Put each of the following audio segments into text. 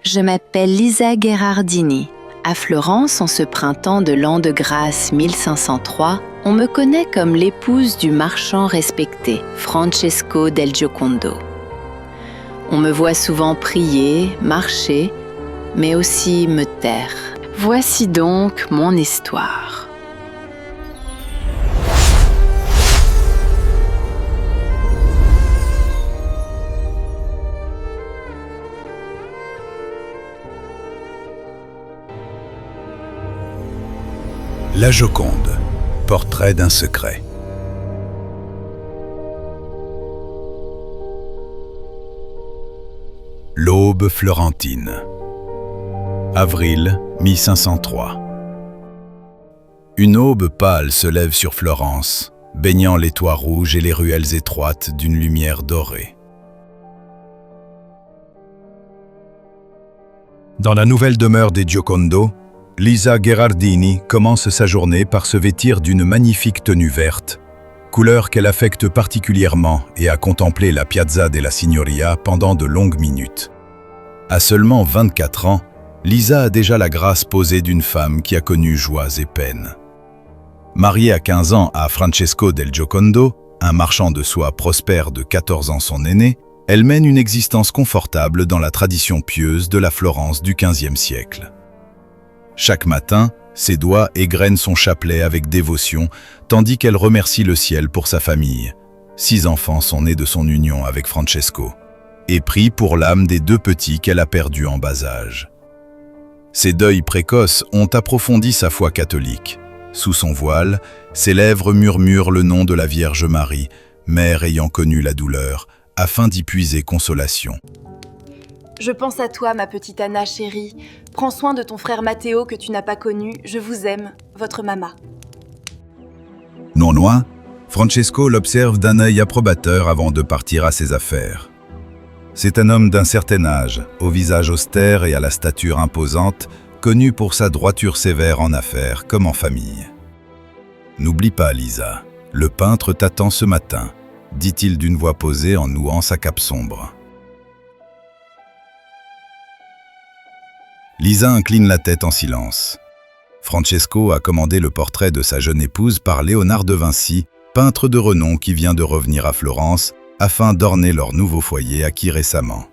Je m'appelle Lisa Gherardini. À Florence, en ce printemps de l'an de grâce 1503, on me connaît comme l'épouse du marchand respecté, Francesco del Giocondo. On me voit souvent prier, marcher, mais aussi me taire. Voici donc mon histoire. La Joconde, portrait d'un secret. L'aube florentine. Avril 1503. Une aube pâle se lève sur Florence, baignant les toits rouges et les ruelles étroites d'une lumière dorée. Dans la nouvelle demeure des Giocondo, Lisa Gherardini commence sa journée par se vêtir d'une magnifique tenue verte, couleur qu'elle affecte particulièrement, et à contempler la Piazza della Signoria pendant de longues minutes. À seulement 24 ans, Lisa a déjà la grâce posée d'une femme qui a connu joies et peines. Mariée à 15 ans à Francesco del Giocondo, un marchand de soie prospère de 14 ans son aîné, elle mène une existence confortable dans la tradition pieuse de la Florence du XVe siècle. Chaque matin, ses doigts égrènent son chapelet avec dévotion, tandis qu'elle remercie le ciel pour sa famille. 6 enfants sont nés de son union avec Francesco, et prie pour l'âme des 2 petits qu'elle a perdus en bas âge. Ces deuils précoces ont approfondi sa foi catholique. Sous son voile, ses lèvres murmurent le nom de la Vierge Marie, mère ayant connu la douleur, afin d'y puiser consolation. Je pense à toi, ma petite Anna chérie. Prends soin de ton frère Matteo que tu n'as pas connu. Je vous aime, votre maman. Non loin, Francesco l'observe d'un œil approbateur avant de partir à ses affaires. C'est un homme d'un certain âge, au visage austère et à la stature imposante, connu pour sa droiture sévère en affaires comme en famille. « N'oublie pas, Lisa, le peintre t'attend ce matin », dit-il d'une voix posée en nouant sa cape sombre. Lisa incline la tête en silence. Francesco a commandé le portrait de sa jeune épouse par Léonard de Vinci, peintre de renom qui vient de revenir à Florence, afin d'orner leur nouveau foyer acquis récemment.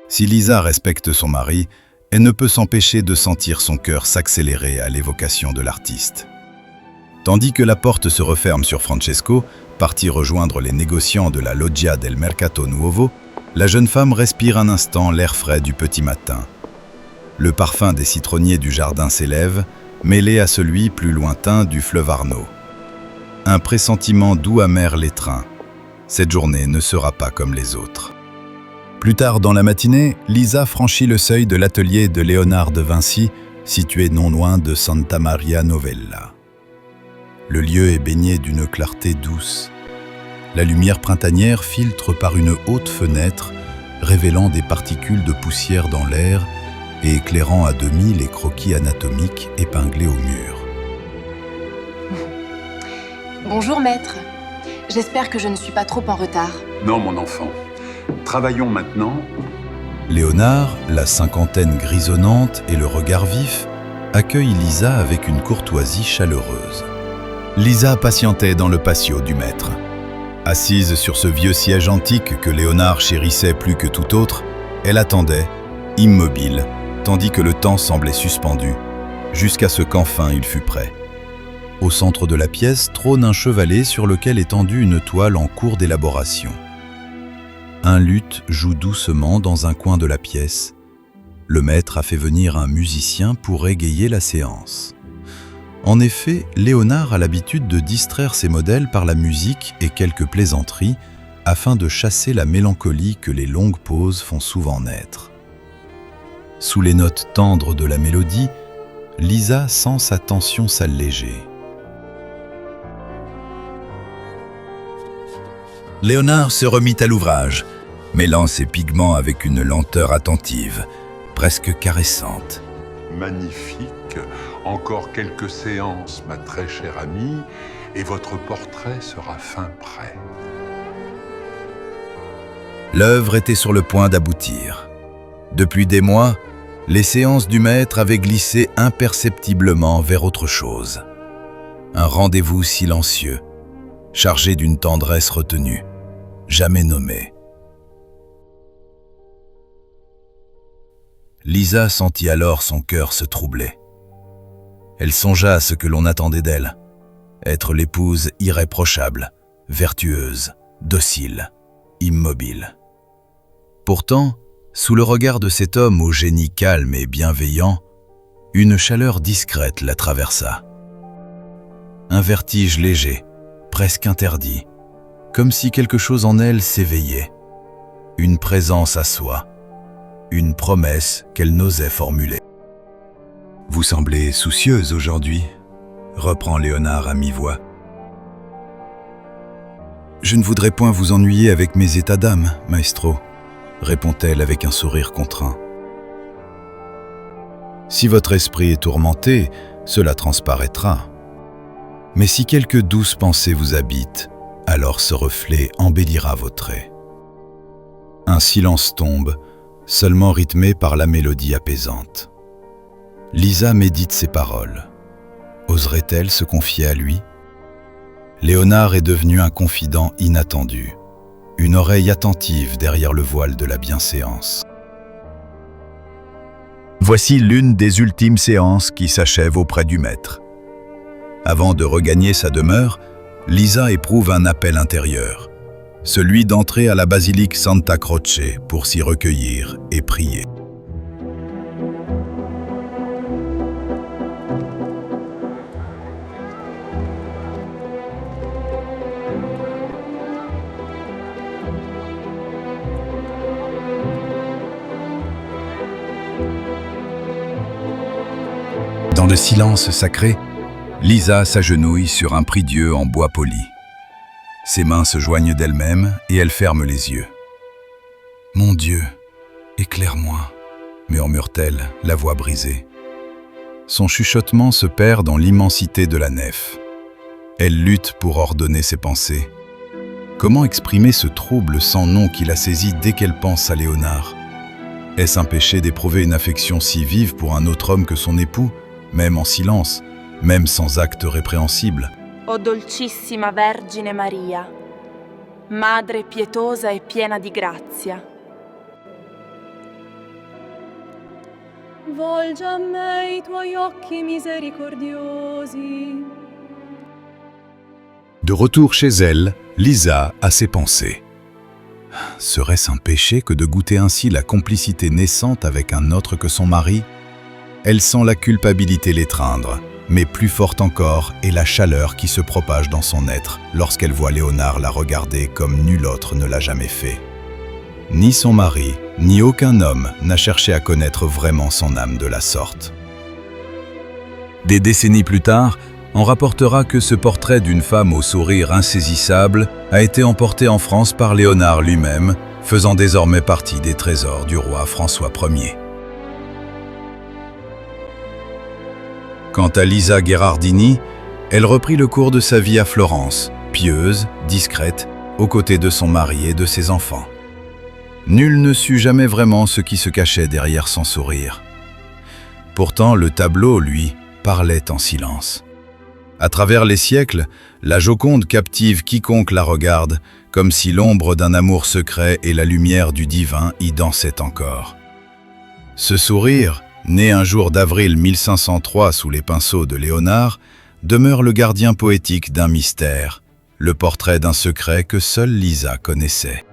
Si Lisa respecte son mari, elle ne peut s'empêcher de sentir son cœur s'accélérer à l'évocation de l'artiste. Tandis que la porte se referme sur Francesco, parti rejoindre les négociants de la Loggia del Mercato Nuovo, la jeune femme respire un instant l'air frais du petit matin. Le parfum des citronniers du jardin s'élève, mêlé à celui plus lointain du fleuve Arno. Un pressentiment doux amer l'étreint. Cette journée ne sera pas comme les autres. Plus tard dans la matinée, Lisa franchit le seuil de l'atelier de Léonard de Vinci, situé non loin de Santa Maria Novella. Le lieu est baigné d'une clarté douce. La lumière printanière filtre par une haute fenêtre, révélant des particules de poussière dans l'air et éclairant à demi les croquis anatomiques épinglés au mur. Bonjour, maître. J'espère que je ne suis pas trop en retard. Non, mon enfant. Travaillons maintenant. Léonard, la cinquantaine grisonnante et le regard vif, accueille Lisa avec une courtoisie chaleureuse. Lisa patientait dans le patio du maître. Assise sur ce vieux siège antique que Léonard chérissait plus que tout autre, elle attendait, immobile, tandis que le temps semblait suspendu, jusqu'à ce qu'enfin il fût prêt. Au centre de la pièce trône un chevalet sur lequel est tendue une toile en cours d'élaboration. Un luth joue doucement dans un coin de la pièce. Le maître a fait venir un musicien pour égayer la séance. En effet, Léonard a l'habitude de distraire ses modèles par la musique et quelques plaisanteries afin de chasser la mélancolie que les longues pauses font souvent naître. Sous les notes tendres de la mélodie, Lisa sent sa tension s'alléger. Léonard se remit à l'ouvrage, mêlant ses pigments avec une lenteur attentive, presque caressante. Magnifique. Encore quelques séances, ma très chère amie, et votre portrait sera fin prêt. L'œuvre était sur le point d'aboutir. Depuis des mois, les séances du maître avaient glissé imperceptiblement vers autre chose. Un rendez-vous silencieux, chargé d'une tendresse retenue, jamais nommée. Lisa sentit alors son cœur se troubler. Elle songea à ce que l'on attendait d'elle, être l'épouse irréprochable, vertueuse, docile, immobile. Pourtant, sous le regard de cet homme au génie calme et bienveillant, une chaleur discrète la traversa. Un vertige léger, presque interdit, comme si quelque chose en elle s'éveillait. Une présence à soi, une promesse qu'elle n'osait formuler. « Vous semblez soucieuse aujourd'hui », reprend Léonard à mi-voix. « Je ne voudrais point vous ennuyer avec mes états d'âme, maestro », répond-elle avec un sourire contraint. « Si votre esprit est tourmenté, cela transparaîtra. Mais si quelques douces pensées vous habitent, alors ce reflet embellira vos traits. » Un silence tombe, seulement rythmé par la mélodie apaisante. Lisa médite ces paroles. Oserait-elle se confier à lui? Léonard est devenu un confident inattendu, une oreille attentive derrière le voile de la bienséance. Voici l'une des ultimes séances qui s'achève auprès du maître. Avant de regagner sa demeure, Lisa éprouve un appel intérieur, celui d'entrer à la basilique Santa Croce pour s'y recueillir et prier. Dans le silence sacré, Lisa s'agenouille sur un prie-dieu en bois poli. Ses mains se joignent d'elles-mêmes et elle ferme les yeux. « Mon Dieu, éclaire-moi » murmure-t-elle, la voix brisée. Son chuchotement se perd dans l'immensité de la nef. Elle lutte pour ordonner ses pensées. Comment exprimer ce trouble sans nom qui la saisit dès qu'elle pense à Léonard? Est-ce un péché d'éprouver une affection si vive pour un autre homme que son époux, même en silence, même sans acte répréhensible? O dolcissima Vergine Maria, Madre pietosa e piena di grazia. Volgi a me i tuoi occhi misericordiosi. De retour chez elle, Lisa a ses pensées. Serait-ce un péché que de goûter ainsi la complicité naissante avec un autre que son mari? Elle sent la culpabilité l'étreindre, mais plus forte encore est la chaleur qui se propage dans son être lorsqu'elle voit Léonard la regarder comme nul autre ne l'a jamais fait. Ni son mari, ni aucun homme n'a cherché à connaître vraiment son âme de la sorte. Des décennies plus tard, on rapportera que ce portrait d'une femme au sourire insaisissable a été emporté en France par Léonard lui-même, faisant désormais partie des trésors du roi François Ier. Quant à Lisa Gherardini, elle reprit le cours de sa vie à Florence, pieuse, discrète, aux côtés de son mari et de ses enfants. Nul ne sut jamais vraiment ce qui se cachait derrière son sourire. Pourtant, le tableau, lui, parlait en silence. À travers les siècles, la Joconde captive quiconque la regarde, comme si l'ombre d'un amour secret et la lumière du divin y dansaient encore. Ce sourire, né un jour d'avril 1503 sous les pinceaux de Léonard, demeure le gardien poétique d'un mystère, le portrait d'un secret que seule Lisa connaissait.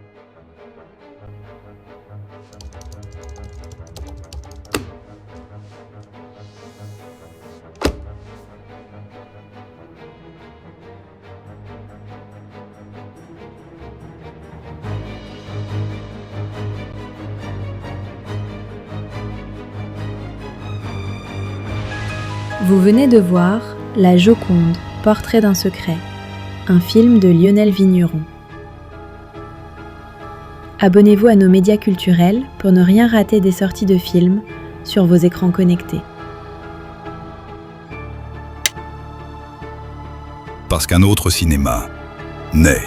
Vous venez de voir La Joconde, portrait d'un secret, un film de Lionel Vigneron. Abonnez-vous à nos médias culturels pour ne rien rater des sorties de films sur vos écrans connectés. Parce qu'un autre cinéma naît.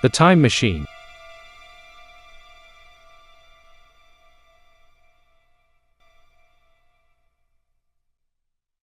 The Time Machine.